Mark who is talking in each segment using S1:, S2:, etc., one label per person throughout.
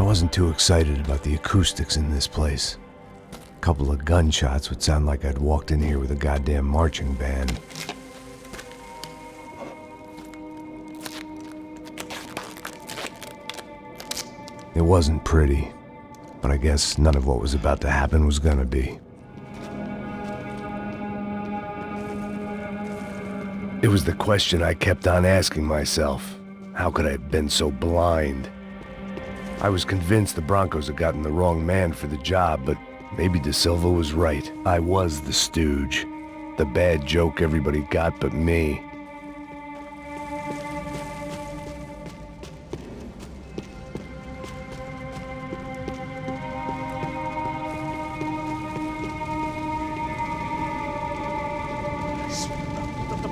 S1: wasn't too excited about the acoustics in this place. A couple of gunshots would sound like I'd walked in here with a goddamn marching band. It wasn't pretty, but I guess none of what was about to happen was gonna be. It was the question I kept on asking myself. How could I have been so blind? I was convinced the Broncos had gotten the wrong man for the job, but maybe De Silva was right. I was the stooge. The bad joke everybody got but me.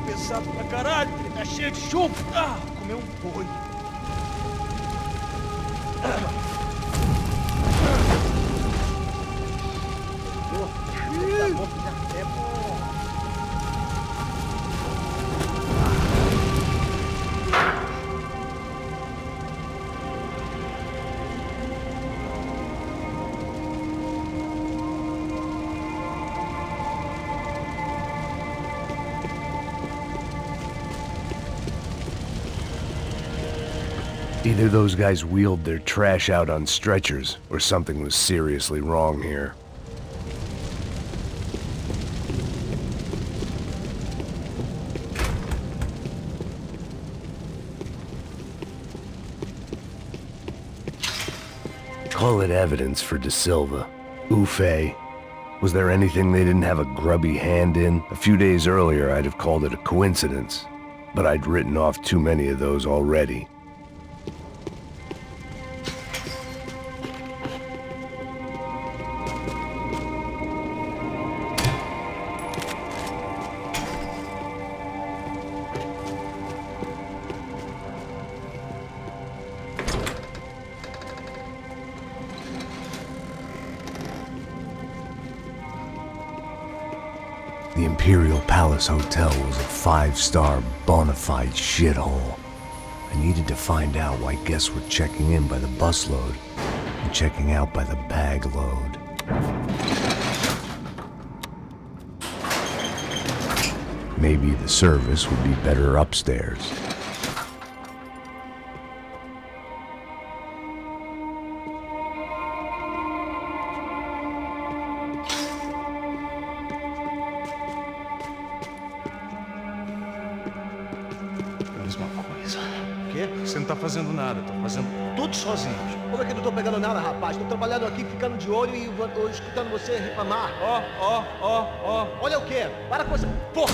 S2: Pesado pra caralho, ele tá cheio de chumbo. Ah, comeu boi.
S1: Either those guys wheeled their trash out on stretchers, or something was seriously wrong here. Call it evidence for De Silva. Ufe. Was there anything they didn't have a grubby hand in? A few days earlier, I'd have called it a coincidence, but I'd written off too many of those already. The Imperial Palace Hotel was a five-star, bona fide shithole. I needed to find out why guests were checking in by the busload and checking out by the bag load. Maybe the service would be better upstairs.
S2: Você não tá fazendo nada, tá fazendo tudo sozinho.
S3: Como é que eu não tô pegando nada, rapaz? Tô trabalhando aqui, ficando de olho e escutando você reclamar.
S2: Ó.
S3: Olha o quê? Para com essa porra!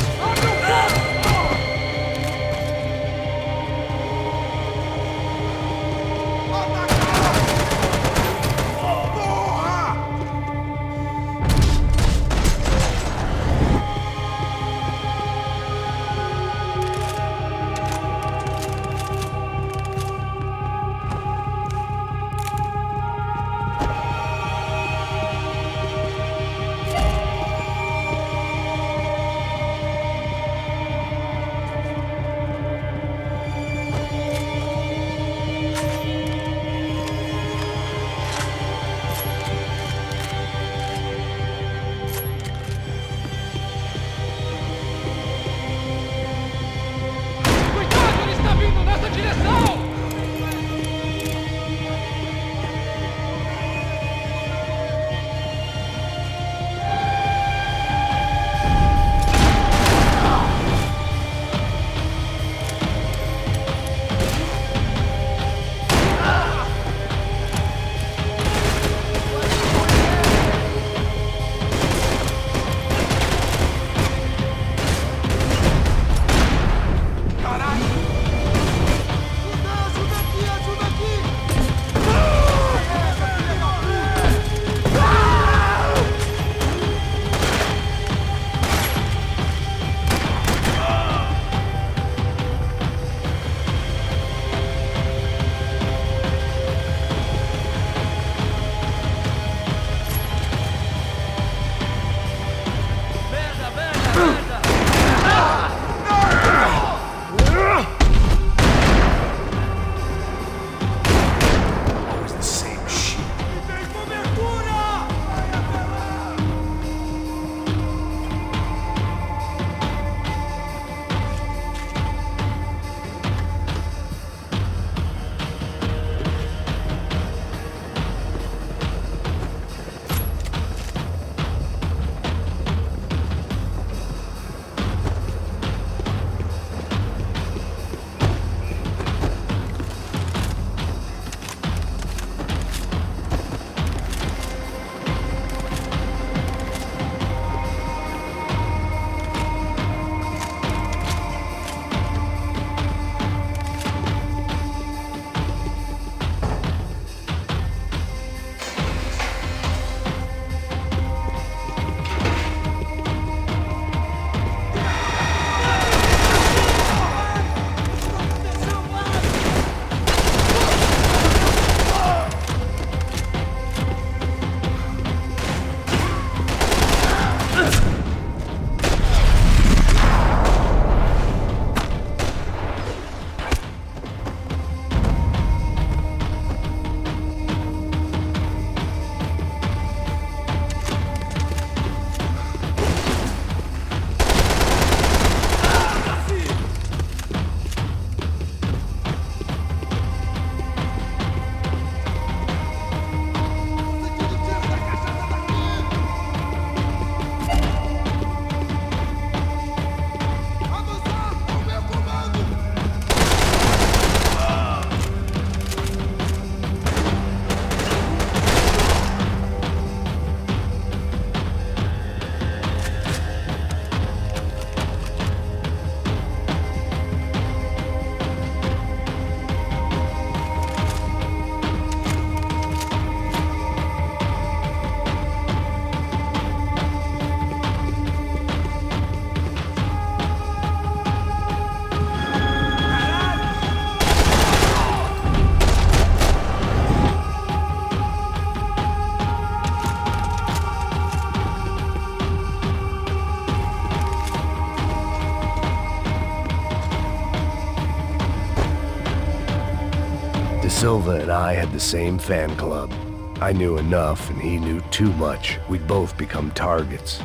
S1: Silva and I had the same fan club. I knew enough and he knew too much. We'd both become targets.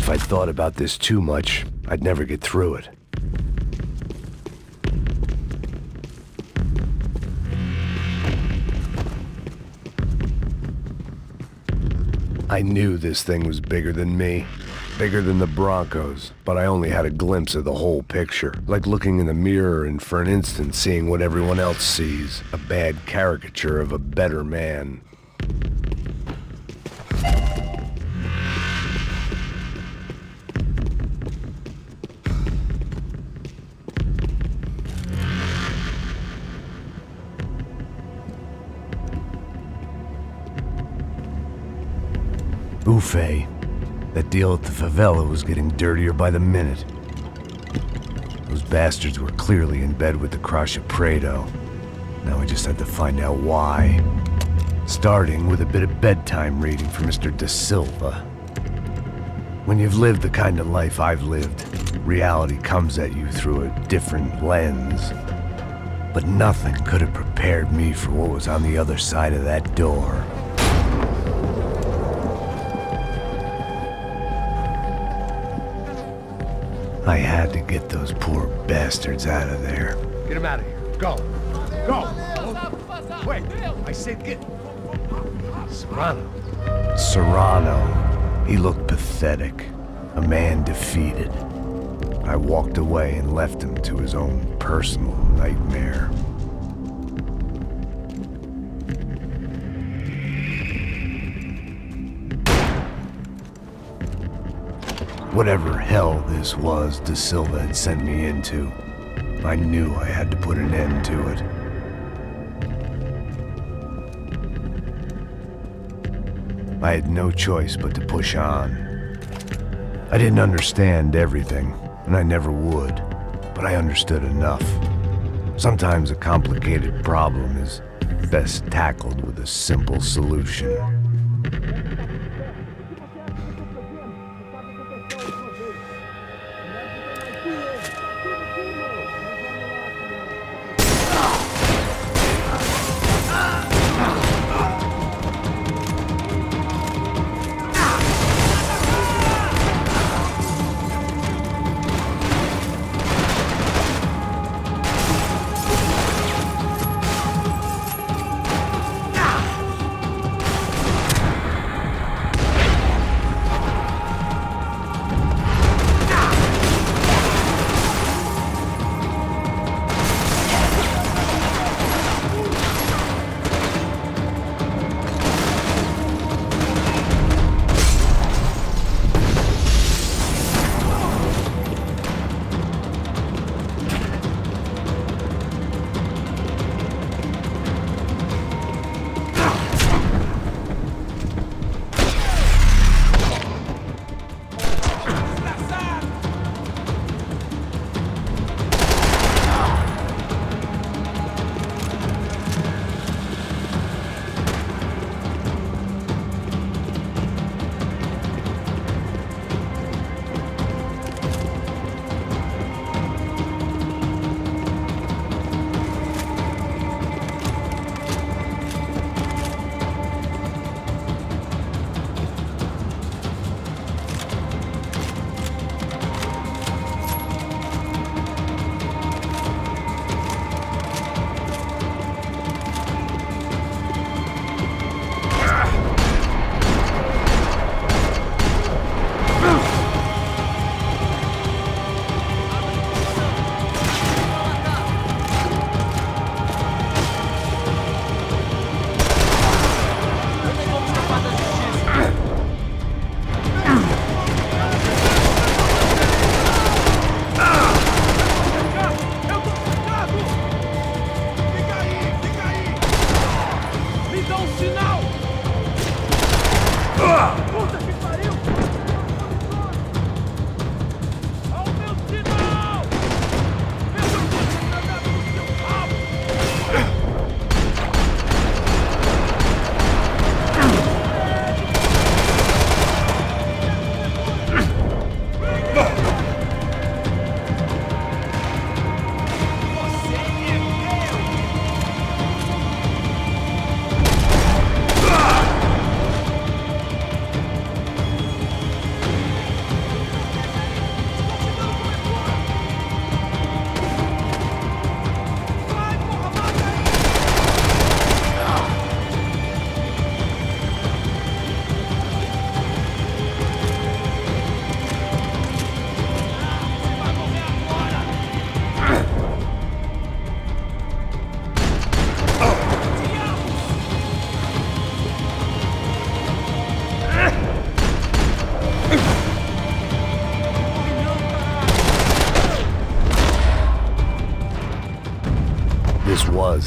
S1: If I'd thought about this too much, I'd never get through it. I knew this thing was bigger than me, bigger than the Broncos, but I only had a glimpse of the whole picture, like looking in the mirror and for an instant seeing what everyone else sees, a bad caricature of a better man. Buffet. That deal at the favela was getting dirtier by the minute. Those bastards were clearly in bed with the Crusher Prado. Now I just had to find out why. Starting with a bit of bedtime reading for Mr. Da Silva. When you've lived the kind of life I've lived, reality comes at you through a different lens. But nothing could have prepared me for what was on the other side of that door. I had to get those poor bastards out of there.
S2: Get him out of here. Go. Go. Wait. I said get... Serrano.
S1: Serrano. He looked pathetic. A man defeated. I walked away and left him to his own personal nightmare. Whatever hell this was Da Silva had sent me into, I knew I had to put an end to it. I had no choice but to push on. I didn't understand everything, and I never would, but I understood enough. Sometimes a complicated problem is best tackled with a simple solution.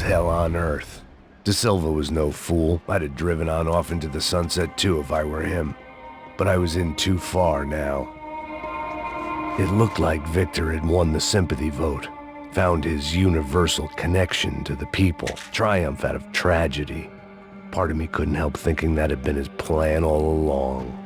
S1: hell on earth. De Silva was no fool. I'd have driven on off into the sunset too if I were him. But I was in too far now. It looked like Victor had won the sympathy vote, found his universal connection to the people, triumph out of tragedy. Part of me couldn't help thinking that had been his plan all along.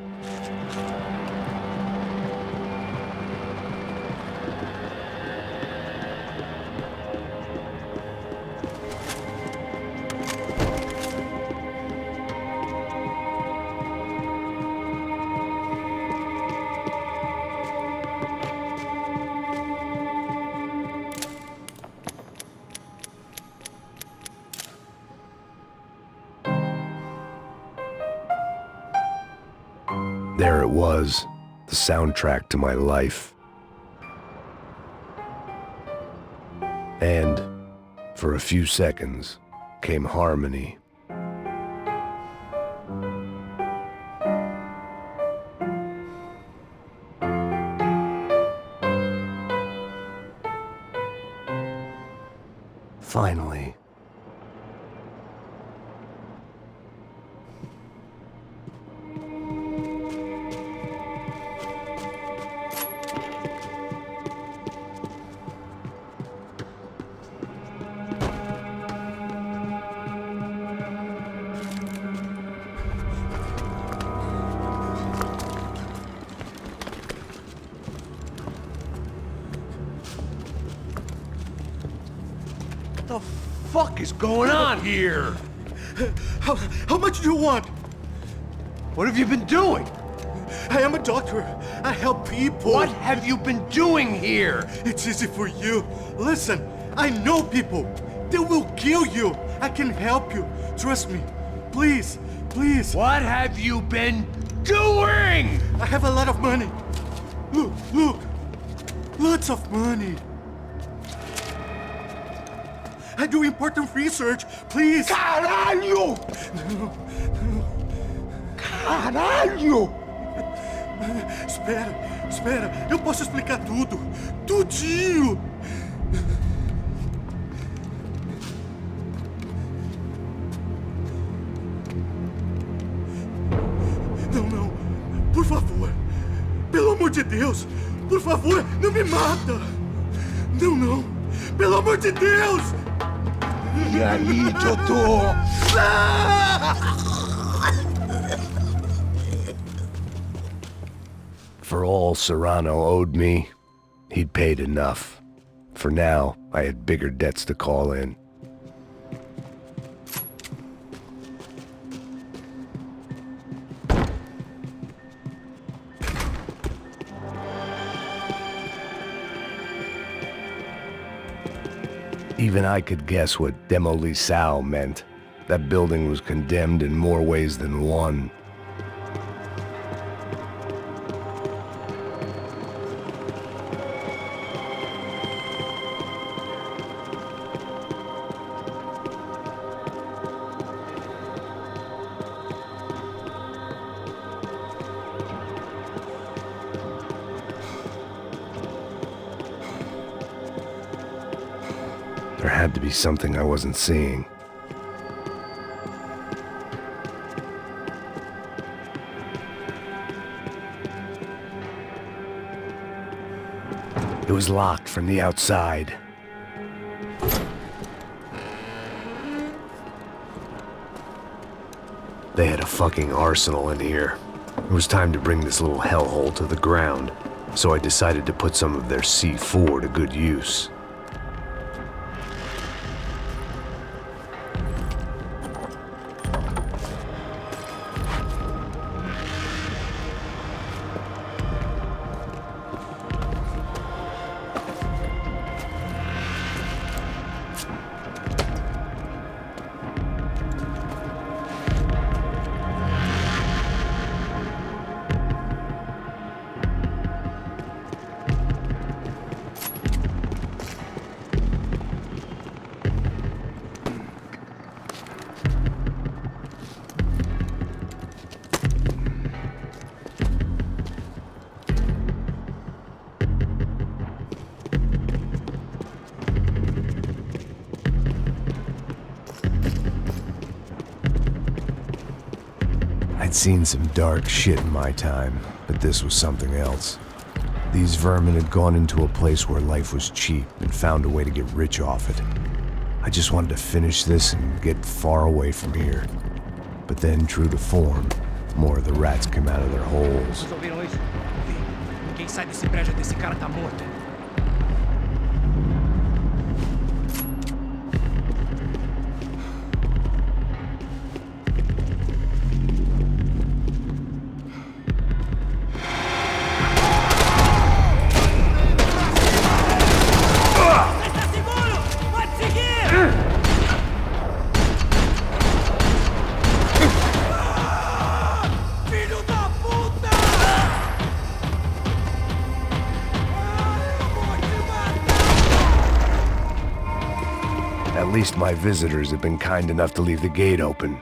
S1: There it was, the soundtrack to my life. And, for a few seconds, came harmony. Finally.
S2: What the fuck is going on here?
S4: How much do you want?
S2: What have you been doing?
S4: I am a doctor. I help people.
S2: What have you been doing here?
S4: It's easy for you. Listen, I know people. They will kill you. I can help you. Trust me. Please, please.
S2: What have you been doing?
S4: I have a lot of money. Look, look. Lots of money. I do important research. Please.
S2: Caralho! Caralho!
S4: Espera. Eu posso explicar tudo. Tudinho. Não. Por favor. Pelo amor de Deus. Por favor, não me mata. Não. Pelo amor de Deus.
S2: E aí, doutor?
S1: For all Serrano owed me, he'd paid enough. For now, I had bigger debts to call in. Even I could guess what demolição meant. That building was condemned in more ways than one. There had to be something I wasn't seeing. It was locked from the outside. They had a fucking arsenal in here. It was time to bring this little hellhole to the ground, so I decided to put some of their C4 to good use. I'd seen some dark shit in my time, but this was something else. These vermin had gone into a place where life was cheap and found a way to get rich off it. I just wanted to finish this and get far away from here. But then, true to form, more of the rats came out of their holes.
S5: Vocês ouviram isso? Quem sai desse prédio desse cara tá morto.
S1: At least my visitors have been kind enough to leave the gate open.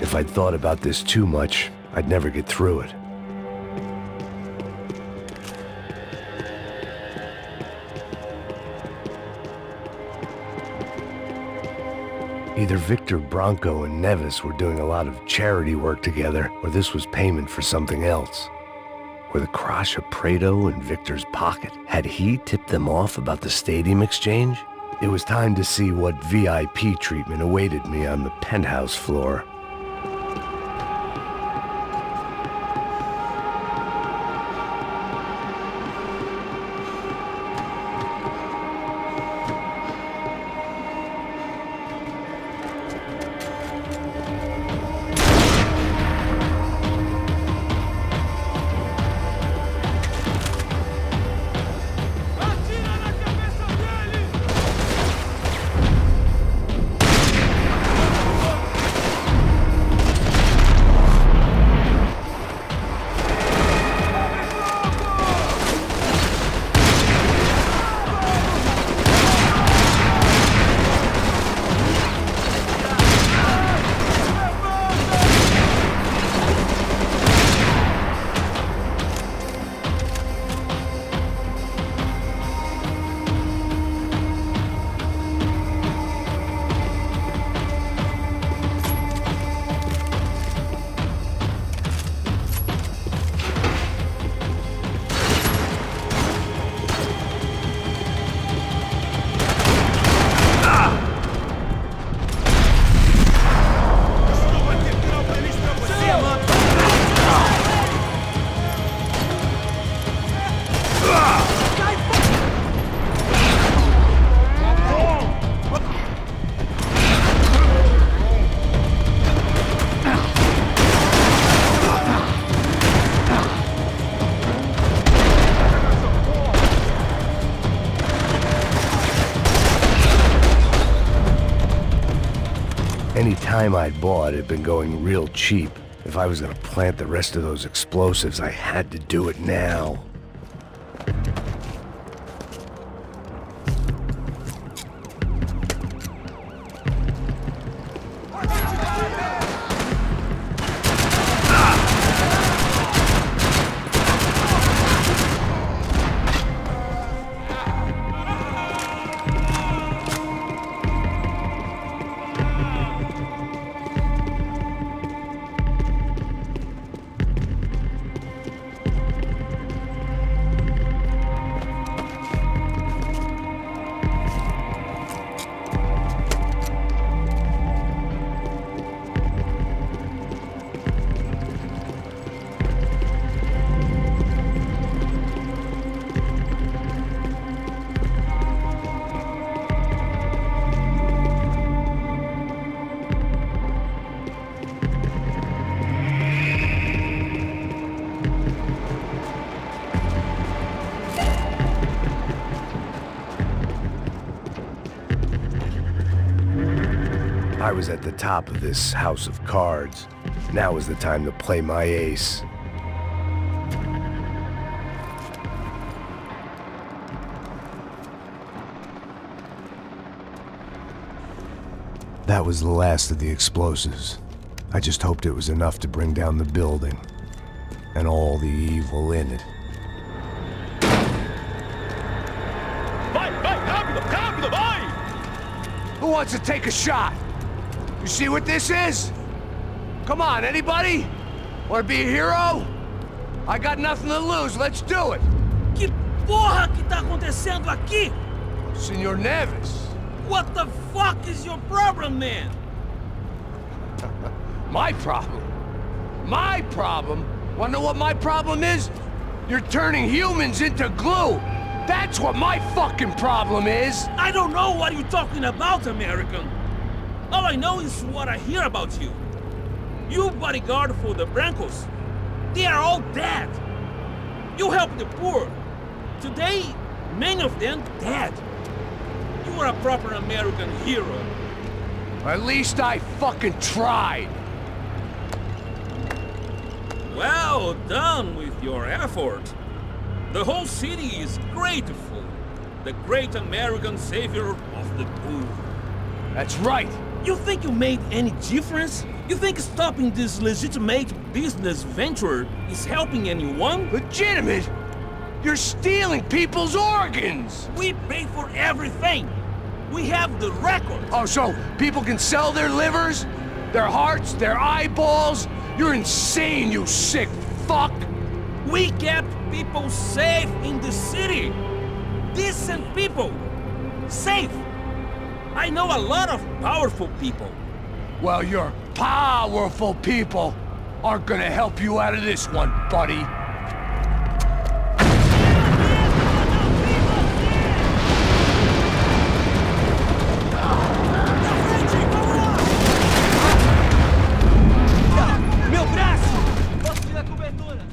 S1: If I'd thought about this too much, I'd never get through it. Either Victor Bronco and Nevis were doing a lot of charity work together, or this was payment for something else. Were the Crasha Prado in Victor's pocket? Had he tipped them off about the stadium exchange? It was time to see what VIP treatment awaited me on the penthouse floor. Any time I'd bought had been going real cheap. If I was gonna plant the rest of those explosives, I had to do it now. I was at the top of this house of cards. Now was the time to play my ace. That was the last of the explosives. I just hoped it was enough to bring down the building and all the evil in it.
S2: Vai, vai, rápido, rápido, vai!
S1: Who wants to take a shot? You see what this is? Come on, anybody? Want to be a hero? I got nothing to lose, let's do it!
S2: Que porra que tá acontecendo aqui?
S1: Senor Neves.
S2: What the fuck is your problem, man?
S1: My problem? My problem? Wanna know what my problem is? You're turning humans into glue! That's what my fucking problem is!
S2: I don't know what you're talking about, American. All I know is what I hear about you. You bodyguard for the Brancos. They are all dead. You help the poor. Today, many of them dead. You are a proper American hero.
S1: At least I fucking tried.
S2: Well done with your effort. The whole city is grateful. The great American savior of the poor.
S1: That's right.
S2: You think you made any difference? You think stopping this legitimate business venture is helping anyone?
S1: Legitimate? You're stealing people's organs!
S2: We pay for everything. We have the records.
S1: Oh, so people can sell their livers? Their hearts? Their eyeballs? You're insane, you sick fuck!
S2: We kept people safe in the city. Decent people. Safe. I know a lot of powerful people.
S1: Well, your powerful people aren't gonna help you out of this one, buddy.
S3: Meu braço! Posso te dar cobertura?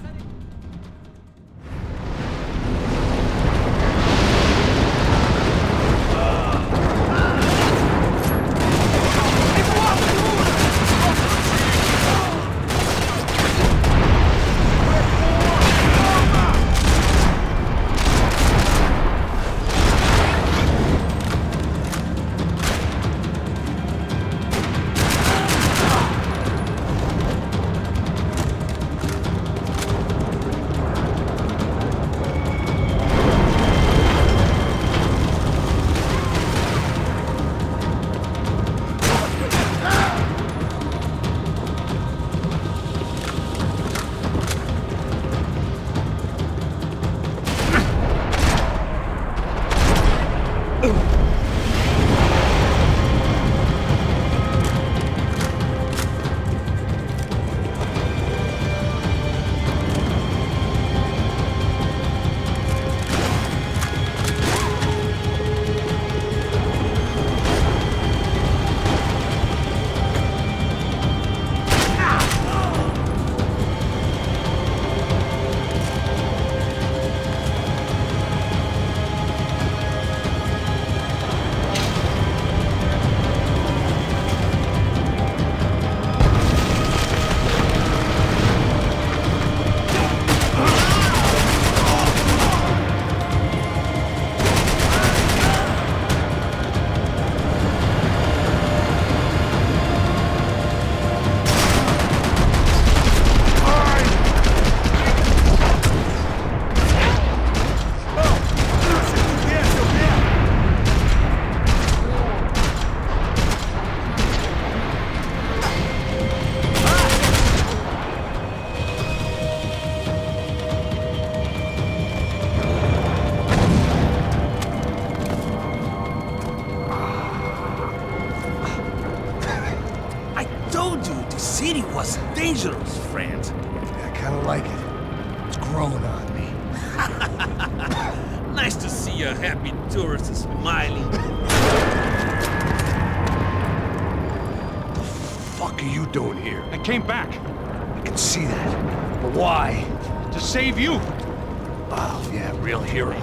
S2: city was dangerous, friend.
S1: I kinda like it. It's growing on me.
S2: Nice to see a happy tourist smiling.
S1: What the fuck are you doing here?
S5: I came back
S1: I can see that. But why?
S5: to save you.
S1: Oh, yeah, real hero.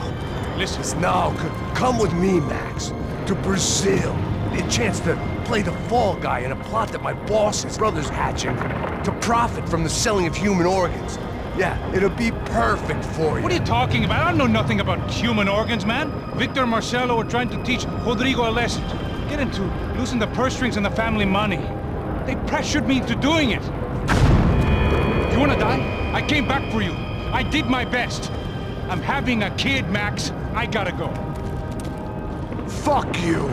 S5: Listen,
S1: Now, come with me, Max. To Brazil. A chance to play the fall guy in a plot that my boss's brother's hatching to profit from the selling of human organs. Yeah, it'll be perfect for you.
S5: what are you talking about? I know nothing about human organs, man. Victor and Marcelo were trying to teach Rodrigo a lesson. Get into losing the purse strings and the family money. They pressured me into doing it. You wanna die? I came back for you. I did my best. I'm having a kid, Max. I gotta go.
S1: Fuck you.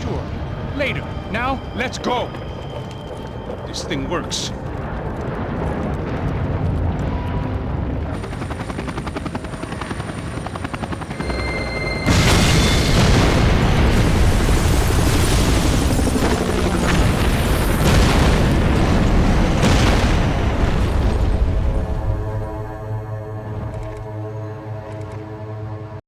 S5: Sure. Later. Now, let's go. This thing works.